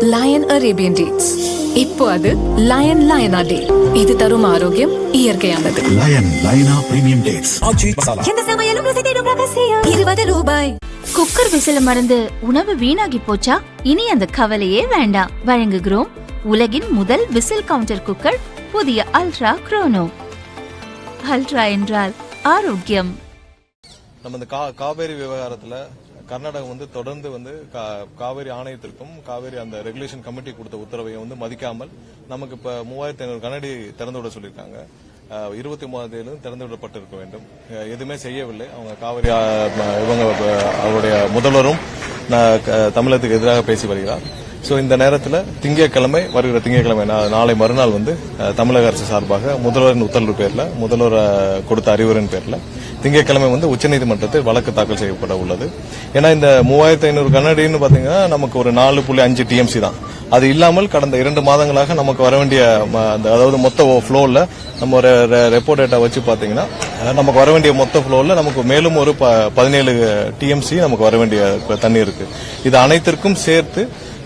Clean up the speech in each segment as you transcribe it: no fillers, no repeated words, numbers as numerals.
Line Arabian dates. இப்போ அது line லயனா டே. இது தரும் ஆரோக்கியம் இயற்கையானது. லயன் லயனா பிரீமியம் டேட்ஸ். எந்த சமையலும் ருசி தேடும் ரகசியம். 20 ரூபாய். குக்கர் விசில மறந்து உணவு வீணாகி போச்சா? இனி அந்த கவலையே வேண்டாம். வழங்குகிறோம் உலகின் முதல் விசில் கவுண்டர் குக்கர், புதிய அல்ட்ரா குரோனோ. அல்ட்ரா என்றால் ஆரோக்கியம். நம்ம இந்த காவேரி விவகாரத்துல கர்நாடகம் தொடர்ந்து காவேரி ஆணையத்திற்கும் காவேரி அந்த ரெகுலேஷன் கமிட்டி கொடுத்த உத்தரவை மதிக்காமல் நமக்கு இப்ப 3500 கனஅடி திறந்து விட சொல்லியிருக்காங்க. 23ஆம் தேதி திறந்து விடப்பட்டிருக்க வேண்டும். எதுவுமே செய்யவில்லை. அவங்க காவிரி அவருடைய முதல்வரும் தமிழகத்துக்கு எதிராக பேசி வருகிறார். சோ இந்த நேரத்தில் வருகிற திங்கட்கிழமை நாளை மறுநாள் தமிழக அரசு சார்பாக முதல்வரின் உத்தரவு பேர்ல முதல்வர் கொடுத்த அறிவுரையின் பேர்ல திங்கட்கிழமை உச்சநீதிமன்றத்தில் வழக்கு தாக்கல் செய்யப்பட உள்ளது. ஏன்னா இந்த 3500 கனஅடின்னு பாத்தீங்கன்னா நமக்கு ஒரு 4.5 டிஎம்சி தான். அது இல்லாமல் கடந்த 2 மாதங்களாக நமக்கு வர வேண்டிய அதாவது மொத்த ஃப்ளோல நம்ம ஒரு ரெப்போ டேட்டா வச்சு பாத்தீங்கன்னா நமக்கு வர வேண்டிய மொத்த ஃப்ளோல நமக்கு மேலும் ஒரு 17 டிஎம்சி நமக்கு வர வேண்டிய தண்ணி இருக்கு. இது அனைத்திற்கும் சேர்த்து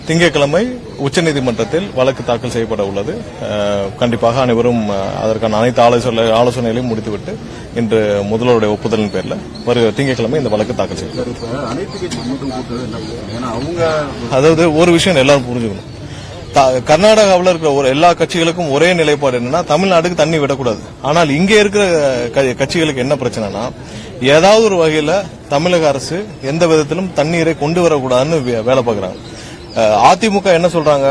திங்கட்கிழமை உச்சநீதிமன்றத்தில் வழக்கு தாக்கல் செய்யப்பட உள்ளது. கண்டிப்பாக அனைவரும் அதற்கான அனைத்து ஆலோசனைகளையும் முடித்துவிட்டு இன்று முதல்வருடைய ஒப்புதலின் பேர்ல வருகிற திங்கட்கிழமை இந்த வழக்கு தாக்கல் செய்யப்படும். அதாவது ஒரு விஷயம் எல்லாரும் புரிஞ்சுக்கணும். கர்நாடகாவில் இருக்கிற எல்லா கட்சிகளுக்கும் ஒரே நிலைப்பாடு என்னன்னா தமிழ்நாட்டுக்கு தண்ணி விடக்கூடாது. ஆனால் இங்க இருக்கிற கட்சிகளுக்கு என்ன பிரச்சனைனா ஏதாவது ஒரு வகையில தமிழக அரசு எந்த விதத்திலும் தண்ணீரை கொண்டு வரக்கூடாதுன்னு வேலை பார்க்கறாங்க. அதிமுக என்ன சொல்றாங்க?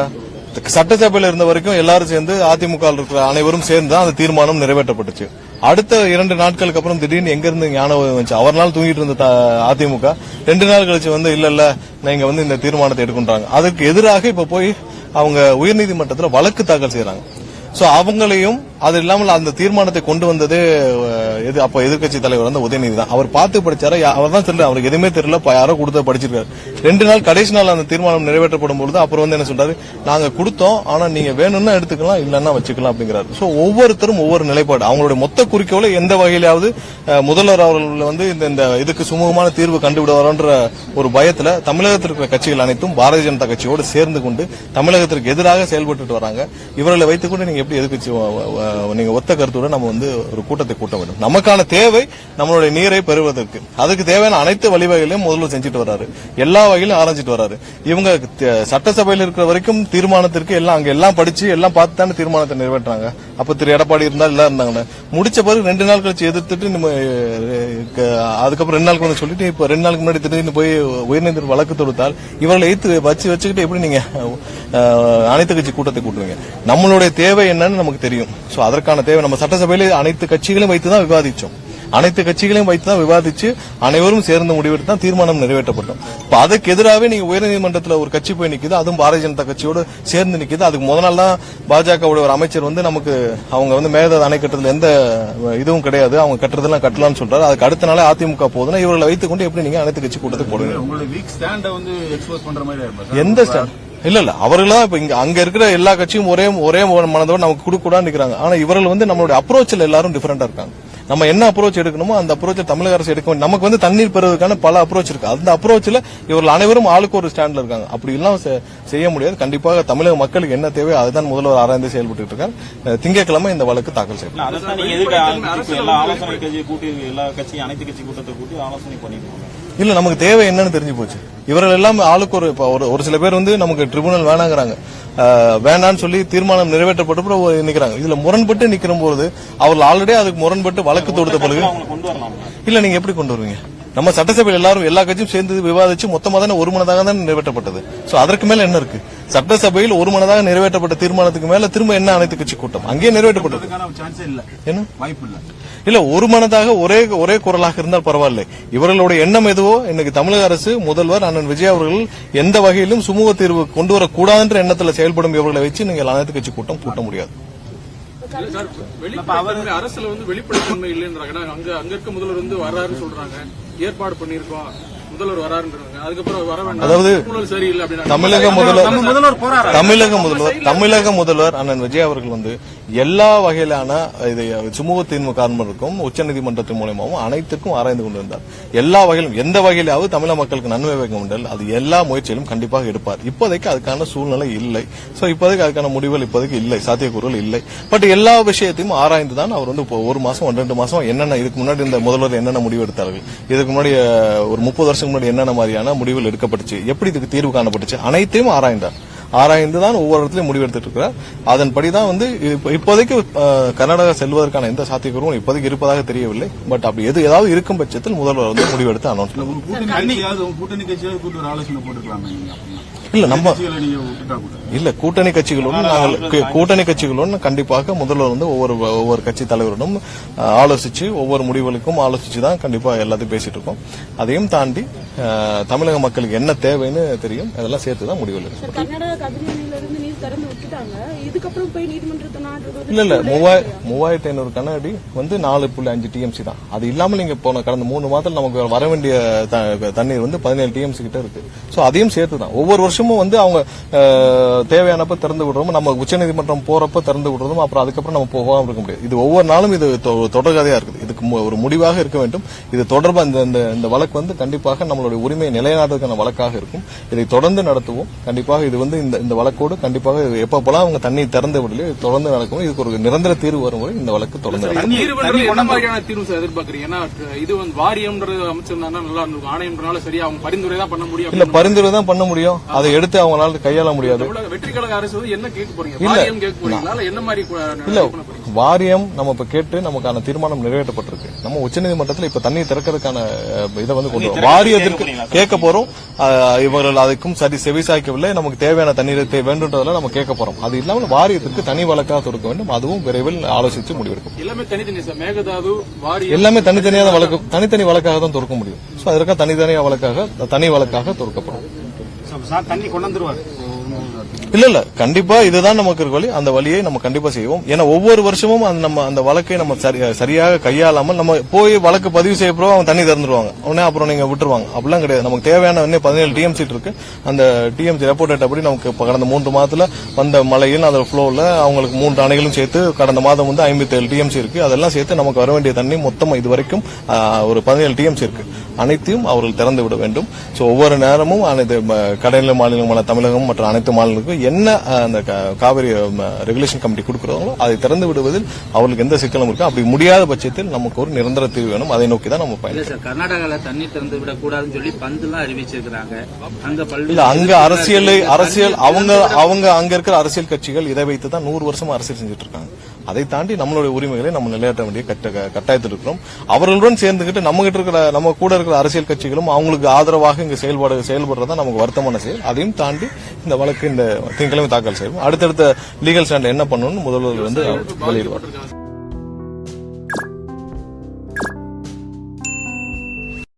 சட்டசபையில் இருந்த வரைக்கும் எல்லாரும் சேர்ந்து அதிமுக இருக்கிற அனைவரும் சேர்ந்து தான் அந்த தீர்மானம் நிறைவேற்றப்பட்டுச்சு. அடுத்த 2 நாட்களுக்கு அப்புறம் திடீர்னு எங்க இருந்து ஞானம் வந்துச்சு? அவர் நாள் தூங்கிட்டு இருந்த அதிமுக 2 நாள் கழிச்சு இல்ல நீங்க இந்த தீர்மானத்தை எடுக்கின்றாங்க. அதற்கு எதிராக இப்ப போய் அவங்க உயர்நீதிமன்றத்தில் வழக்கு தாக்கல் செய்யறாங்க. சோ அவங்களையும் அது இல்லாமல் அந்த தீர்மானத்தை கொண்டு வந்ததே அப்ப எதிர்க்கட்சி தலைவர் உதயநிதி தான். அவர் பார்த்து படிச்சாரு. அவர் தான் சொல்ற அவருக்கு எதுவுமே தெரியல, யாரோ கொடுத்த படிச்சிருக்காரு. 2 நாள் கடைசி நாள் அந்த தீர்மானம் நிறைவேற்றப்படும் பொழுது அப்புறம் என்ன சொல்றாரு, நாங்க கொடுத்தோம், ஆனா நீங்க வேணும்னா எடுத்துக்கலாம், இல்லன்னா வச்சுக்கலாம் அப்படிங்கிறாரு. சோ ஒவ்வொருத்தரும் ஒவ்வொரு நிலைப்பாடு. அவங்களுடைய மொத்த குறிக்கோளை எந்த வகையிலாவது முதல்வர் அவர்கள் இந்த இதுக்கு சுமூகமான தீர்வு கண்டுவிடுவாரோன்ற ஒரு பயத்துல தமிழகத்தில் இருக்கிற கட்சிகள் அனைத்தும் பாரதிய ஜனதா கட்சியோடு சேர்ந்து கொண்டு தமிழகத்திற்கு எதிராக செயல்பட்டு வராங்க. இவர்களை வைத்துக்கொண்டு நீங்க எப்படி எதிர்க்கட்சி நீங்க ஒத்த கருத்துடன் நம்ம ஒரு கூட்டத்தை கூட்ட வேண்டும். நமக்கான தேவை நம்மளுடைய நீரை பெறுவதற்கு அதுக்கு தேவையான அனைத்து வழிவகைகளையும் முதல்வர் செஞ்சுட்டு வர்றாரு. எல்லா வகையிலும் ஆராய்ச்சிட்டு வர்றாரு. இவங்க சட்டசபையில் இருக்கிற வரைக்கும் தீர்மானத்திற்கு எல்லாம் படிச்சு எல்லாம் பார்த்து தானே தீர்மானத்தை நிறைவேற்றாங்க. அப்ப திரு எடப்பாடி இருந்தா எல்லாம் இருந்தாங்க. முடிச்ச பிறகு 2 நாள் கழிச்சு எதிர்த்துட்டு நம்ம அதுக்கப்புறம் 2 நாளுக்கு சொல்லிட்டு இப்ப 2 நாளுக்கு முன்னாடி திடீர்னு போய் உயர்நீதிமன்ற வழக்கு தொடுத்தால் இவர்களை வச்சுக்கிட்டு எப்படி நீங்க அனைத்து கட்சி கூட்டத்தை கூட்டுவீங்க? நம்மளுடைய தேவை என்னன்னு நமக்கு தெரியும். சோ அதற்கான தேவை நம்ம சட்டசபையில அனைத்து கட்சிகளையும் வைத்துதான் விவாதிச்சோம். அனைத்து கட்சிகளையும் வைத்துதான் விவாதிச்சு அனைவரும் சேர்ந்து முடிவெடுத்து தான் தீர்மானம் நிறைவேற்றப்பட்டோம். இப்ப அதுக்கு எதிராகவே நீங்க உயர்நீதிமன்றத்தில் ஒரு கட்சி போய் நிக்குது, அதுவும் பாரதிய ஜனதா கட்சியோடு சேர்ந்து நிக்குது. அதுக்கு முதல் நாள் தான் பாஜகவுடைய ஒரு அமைச்சர் நமக்கு அவங்க மேகதாது அணை கட்டுறதுல எந்த இதுவும் கிடையாது, அவங்க கட்டுறதெல்லாம் கட்டலாம்னு சொல்றாரு. அதுக்கு அடுத்த நாளே அதிமுக போதுன்னா இவர்களை வைத்துக் கொண்டு எப்படி நீங்க அனைத்து கட்சி கூட்டத்தை போடுவீங்க? எந்த ஸ்டாண்ட் இல்ல அவர்களா இப்ப அங்க இருக்கிற எல்லா கட்சியும் ஒரே மனதோட நமக்கு கொடுக்கூடாது நிக்கிறாங்க. ஆனா இவர்கள் நம்மளுடைய அப்ரோச்சில் எல்லாரும் டிஃபரெண்டா இருக்காங்க. நம்ம என்ன அப்ரோச் எடுக்கணுமோ அந்த அப்ரோச்சை தமிழக அரசு எடுக்க வேண்டும். நமக்கு தண்ணீர் பெறுவதற்கான பல அப்ரோச் இருக்கு. அந்த அப்ரோச்சில் இவர்கள் அனைவரும் ஆளுக்கு ஒரு ஸ்டாண்ட்ல இருக்காங்க. அப்படி எல்லாம் செய்ய முடியாது. கண்டிப்பாக தமிழக மக்களுக்கு என்ன தேவையோ அதுதான் முதல்வர் ஆராய்ந்து செயல்பட்டு இருக்காரு. திங்கட்கிழமை இந்த வழக்கு தாக்கல் செய்யப்படும். இல்ல நமக்கு தேவை என்னன்னு தெரிஞ்சு போச்சு. இவர்கள் எல்லாம் ஆளுக்கு ஒரு சில பேர் நமக்கு ட்ரிபியூனல் வேணாங்கிறாங்க. வேண்டான்னு சொல்லி தீர்மானம் நிறைவேற்றப்பட்டு நிக்கிறாங்க. இதுல முரண்பட்டு நிக்கிற போது அவர்கள் ஆல்ரெடி அதுக்கு முரண்பட்டு வழக்கு தொடுத்த பிறகு இல்ல நீங்க எப்படி கொண்டு வருவீங்க? நம்ம சட்டசபையில் எல்லா கட்சியும் சேர்ந்து விவாதிச்சு மொத்தமாக தானே ஒரு மனதாக தான் நிறைவேற்றப்பட்டது. சோ அதற்கு மேல என்ன இருக்கு? சட்டசபையில் ஒரு மனதாக நிறைவேற்றப்பட்ட தீர்மானத்துக்கு மேல திரும்ப என்ன அனைத்து கட்சி கூட்டம் அங்கேயே நிறைவேற்றப்பட்டது என்ன வாய்ப்பு இல்ல ஒரு மனதாக ஒரே குரலாக இருந்தால் பரவாயில்ல. இவர்களுடைய எண்ணம் எதுவோ இன்னைக்கு தமிழக அரசு முதல்வர் அண்ணன் விஜய் அவர்கள் எந்த வகையிலும் சுமூக தீர்வு கொண்டு வரக்கூடாதுன்ற எண்ணத்தில் செயல்படும் இவர்களை வச்சு நீங்கள் அனைத்து கட்சி கூட்டம் கூட்ட முடியாது. அரசுல வெளிப்படைத்தன்மை இல்லைன்றாங்க. அங்க இருக்க முதல்வர் வர்றாருன்னு சொல்றாங்க, ஏற்பாடு பண்ணிருக்கோம், முதல்வர் வராருன்றாங்க. அதுக்கப்புறம் வர வேண்டாம், அதாவது சூழல் சரியில்லை அப்படின்னா தமிழக முதல்வர் அண்ணன் விஜய் அவர்கள் வந்து எல்லா வகையிலான இது சுமூக தீர்வு காரணங்களுக்கும் உச்சநீதிமன்றத்தின் மூலமாகவும் அனைத்துக்கும் ஆராய்ந்து கொண்டிருந்தார். எல்லா வகையிலும் எந்த வகையிலாவது தமிழக மக்களுக்கு நன்மை வைக்க முடியல, அது எல்லா முயற்சியிலும் கண்டிப்பாக எடுப்பார். இப்போதைக்கு அதுக்கான சூழ்நிலை இல்லை. சோ இப்போதைக்கு அதுக்கான முடிவுகள் இப்போதைக்கு இல்லை, சாத்தியக்கூறுகள் இல்லை. பட் எல்லா விஷயத்தையும் ஆராய்ந்துதான் அவர் வந்து இப்போ 1 மாசம் 2 மாசம் என்னென்ன இதுக்கு முன்னாடி இந்த முதல்வர் என்னென்ன முடிவு எடுத்தார்கள், இதுக்கு முன்னாடி ஒரு 30 வருஷம் முன்னாடி என்னென்ன மாதிரியான முடிவுகள் எடுக்கப்பட்டுச்சு, எப்படி இதுக்கு தீர்வு காணப்பட்டுச்சு, அனைத்தையும் ஆராய்ந்தார். ஆராய்ந்துதான் ஒவ்வொரு இடத்துலயும் முடிவு எடுத்துட்டு இருக்கிறார். அதன்படிதான் வந்து இப்போதைக்கு கர்நாடகா செல்வதற்கான எந்த சாத்தியக்கூறும் இப்போதைக்கு இருப்பதாக தெரியவில்லை. பட் அப்படி ஏதாவது இருக்கும் பட்சத்தில் முதல்வர் வந்து முடிவெடுத்து அனௌன்ஸ் கூட்டணி கட்சியாவது கூட்டு ஒரு ஆலோசனை போட்டுக்கலாமே. இல்ல நம்ம இல்ல கூட்டணி கட்சிகளுடன் கண்டிப்பாக முதல்வர் வந்து ஒவ்வொரு கட்சி தலைவருடன் ஆலோசிச்சு ஒவ்வொரு முடிவுகளுக்கும் ஆலோசிச்சு தான் கண்டிப்பா எல்லாத்தையும் பேசிட்டு இருக்கோம். அதையும் தாண்டி தமிழக மக்களுக்கு என்ன தேவைன்னு தெரியும், அதெல்லாம் சேர்த்து தான் முடிவுகள் எடுக்கும். இல்ல 3500 கண்ணாடி வந்து 4.5 டிஎம்சி தான். அது இல்லாமல் நீங்க போன கடந்த 3 மாதத்தில் நமக்கு வர வேண்டிய தண்ணீர் வந்து 17 டிஎம்சி கிட்ட இருக்கு. சோ அதையும் சேர்த்து தான் ஒவ்வொரு வருஷமும் வந்து அவங்க தேவையானப்ப திறந்து விடுறோம், நம்ம உச்சநீதிமன்றம் போறப்ப திறந்து விடுறதும், அப்புறம் அதுக்கப்புறம் நம்ம போகாம இருக்க முடியாது. இது ஒவ்வொரு நாளும் இது தொடர்கதையா இருக்குது. இதுக்கு ஒரு முடிவாக இருக்க வேண்டும். இது தொடர்பா இந்த வழக்கு வந்து கண்டிப்பாக நம்மளுடைய உரிமையை நிலைநாட்டுவதற்கான வழக்காக இருக்கும். இதை தொடர்ந்து நடத்துவோம். கண்டிப்பாக இது வந்து இந்த வழக்கோடு கண்டிப்பாக எப்பப்பெல்லாம் அவங்க தண்ணி திறந்து விடலையோ இது தொடர்ந்து நடக்கும். இதுக்கு ஒரு நிரந்தர தீர்வு வரும் வரை இந்த வழக்கு தொடர்ந்து என்ன மாதிரியான தீர்வு சார் எதிர்பார்க்கறீங்க? ஏன்னா இது வந்து வாரியம்ன்றது அமைச்சிருந்தாங்கன்னா நல்லா இருக்கும். ஆணையம்ன்றனால சரியா அவங்க பரிந்துரை தான் பண்ண முடியும். இல்ல பரிந்துரை தான் பண்ண முடியும், அதை எடுத்து அவங்களால கையாள முடியாது. வெற்றி கழக அரசு என்ன கேட்க போறீங்க? வாரியம் கேட்க போறீங்களா? என்ன மாதிரி இல்ல வாரியம் நம்ம இப்ப கேட்டு நமக்கான தீர்மானம் நிறைவேற்றப்பட்டிருக்கு. நம்ம உச்சநீதிமன்றத்தில் இப்ப தண்ணீர் திறக்கிறதுக்கான இதை வந்து கொண்டு வரோம். வாரியத்திற்கு கேட்க போறோம். இவர்கள் அதுக்கும் சரி செவிசாய்க்கவில்லை. நமக்கு தேவையான தண்ணீரை வேண்டும்ன்றதுல நம்ம கேட்க போறோம். அது இல்லாமல் வாரியத்திற்கு தனி வழக்காக தொடுக்க வேண்டும். அதுவும் விரைவில் ஆலோசித்து முடிவெடுக்கும். எல்லாமே தனித்தனி சார், மேகதாது வாரியம் எல்லாமே தனித்தனியான வழக்கு, தனித்தனி வழக்காக தான் தொடுக்க முடியும். சோ அதற்காக தனி வழக்காக தொடுக்கப்படும். தண்ணி கொண்டு வந்துருவாரு. இல்ல கண்டிப்பா இதுதான் நமக்கு இருக்க வழி. அந்த வழியை நம்ம கண்டிப்பா செய்வோம். ஏன்னா ஒவ்வொரு வருஷமும் அந்த வழக்கை நம்ம சரியாக கையாளாமல் நம்ம போய் வழக்கு பதிவு செய்யப்போ அவங்க தண்ணி திறந்துருவாங்க, உடனே அப்புறம் நீங்க விட்டுருவாங்க. அப்படிலாம் கிடையாது. நமக்கு தேவையான 17 டிஎம்சி இருக்கு. அந்த டிஎம்சி ரெப்போர்ட் அப்படி நமக்கு கடந்த 3 மாதத்துல வந்த மழையில் அந்த ஃப்ளோல அவங்களுக்கு 3 அணைகளும் சேர்த்து கடந்த மாதம் வந்து 57 டிஎம்சி இருக்கு. அதெல்லாம் சேர்த்து நமக்கு வர வேண்டிய தண்ணி மொத்தம் இது வரைக்கும் ஒரு 17 டிஎம்சி இருக்கு. அனைத்தையும் அவர்கள் திறந்து விட வேண்டும். சோ ஒவ்வொரு நேரமும் அனைத்து கடநிலை மாநிலமான தமிழகம் மற்றும் அனைத்து மாநிலங்களுக்கும் என்ன அந்த காவிரி ரெகுலேஷன் கமிட்டி கொடுக்கிறோங்களோ அதை திறந்து விடுவதில் அவர்களுக்கு எந்த சிக்கலும் இருக்கு. அப்படி முடியாத பட்சத்தில் நமக்கு ஒரு நிரந்தர தீர்வு வேணும். அதை நோக்கி தான் நம்ம பயணிக்கிறோம். கர்நாடகால தண்ணி திறந்து விட கூடாதுன்னு சொல்லி பந்தெல்லாம் அறிவிச்சிருக்காங்க. அங்க அரசியல் அவங்க அங்க இருக்கிற அரசியல் கட்சிகள் இதை வைத்து தான் 100 வருஷமா அரசியல் செஞ்சுட்டு இருக்காங்க. அதை தாண்டி நம்மளுடைய உரிமைகளை நம்ம நிலையாட்ட வேண்டிய கட்டாயத்தில் இருக்கிறோம். அவர்களுடன் சேர்ந்துகிட்டு நம்ம கூட இருக்கிற அரசியல் கட்சிகளும் அவங்களுக்கு ஆதரவாக இங்க செயல்படுறதா நமக்கு வருத்தமான செயல். அதையும் தாண்டி இந்த வழக்கு இந்த திங்கட்கிழமை தாக்கல் செய்வோம். அடுத்தடுத்த லீகல் ஸ்டாண்ட் என்ன பண்ணணும்னு முதல்வர் வந்து வெளியிடுவார்.